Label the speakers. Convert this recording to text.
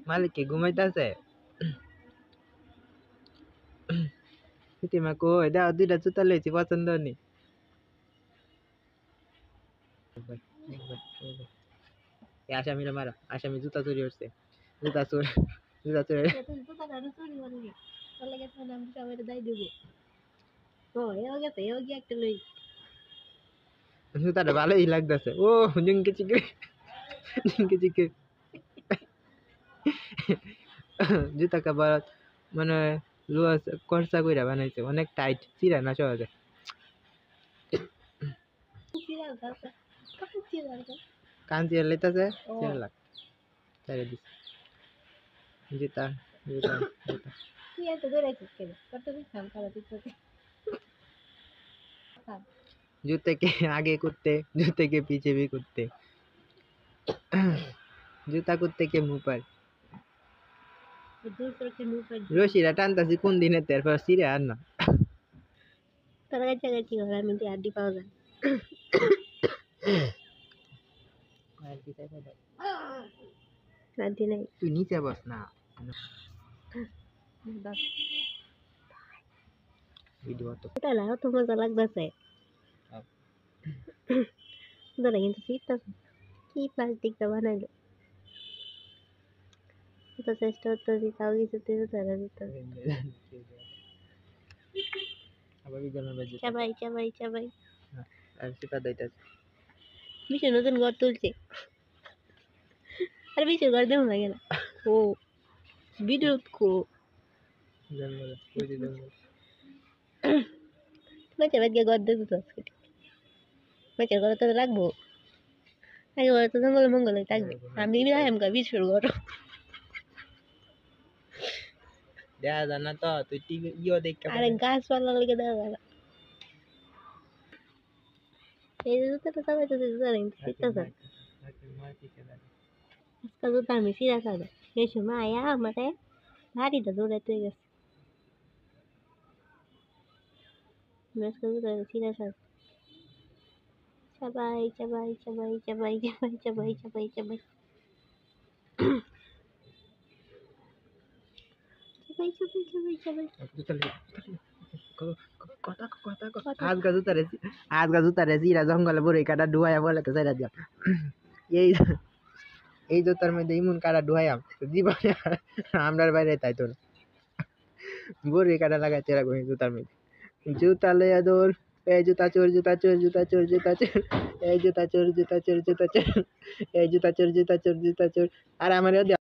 Speaker 1: মালিক কি ঘুমাইতেছে? প্রীতিমা কই দাও, দুইটা জুতা লইছি, পছন্দ নি? আসামিরা মারো, আসামি জুতা চুরি করছে, জুতা চোর, জুতা চোর। জুতাটা ভালোই লাগতেছে। ও জিঙ্কি চিকে, জিঙ্কি চিকে। জুতা কাবার মানে লুয়া করসা কইরা বানাইছে, অনেক টাইট, চিরা না সহজে। কাঞ্চি লইতাছে, চিরা লাগ ছেড়ে দিছে। জুতা জুতা জুতা जूते के आगे कुत्ते, जूते के पीछे भी कुत्ते। जूता कुत्ते के मुंह पर। রশিরা টানতাছি কোন দিনে তারপর সিরে আর না।
Speaker 2: তোর কাছাকাছি ঘর আমি আড্ডি পাওয়া যায়। শান্তি নাই,
Speaker 1: তুই নিচে বস না। ভিডিও তো
Speaker 2: তাহলে তো মজা লাগতেছে। তোরা কিন্তু শিখতেছে কি প্লাস্টিকটা বানাইলো, তো চেষ্টা করতেছি তাও কিছুতে তারা দিতে।
Speaker 1: আবার বিদ্যালয় বাজে
Speaker 2: চাবাই চাবাই চাবাই
Speaker 1: আর সিপা দাইতাছে।
Speaker 2: বিশু নতুন ঘর তুলছে, আর বিশুর ঘর দেবো না কেন? ও ভিডিও কো
Speaker 1: জঙ্গল ওই যে জঙ্গল।
Speaker 2: বাচ্চা বাচ্চা ঘর দেখো তো আজকে বাচ্চার ঘরে তো রাখবো, একেবারে তো জঙ্গলে মঙ্গলে থাকবে। আমি রাখলাম বিশুর ঘর
Speaker 1: দেখা যায় না তো, তুই টিভি ইও দেখতে
Speaker 2: আরে গাছপালা লেগে দেওয়া যায় না। এই যে জুতাটা চাবাইতে জুতা শিখতেছে আজকাল জুতা আমি সিরা খাবে সেই সময় আয়া আমারে ভারীটা দৌড়াইতে গেছে। আজকাল জুতা সিরা খাবে চাবাই চাবাই চাবাই চাবাই চাবাই চাবাই চাবাই চাবাই চাবাই চাবাই চাবাই
Speaker 1: आज का जूता रे सीरा जंगल बुरे काटा डुआया बोले तो सारा दिया এই জুতার মধ্যে ইমন কাটা ডুয়াইয়াম জীবনে আমরার বাইরে তাই তো বুড়ি কাটা লাগাইতে রাখবো এই জুতার মধ্যে। জুতা লইয়া দৌড়, এই জুতা চোর জুতা চোর জুতা চোর জুতা চোর, এই জুতা চোর জুতা চোর জুতা চোর, এই জুতা চোর জুতা চোর জুতা চোর। আর আমার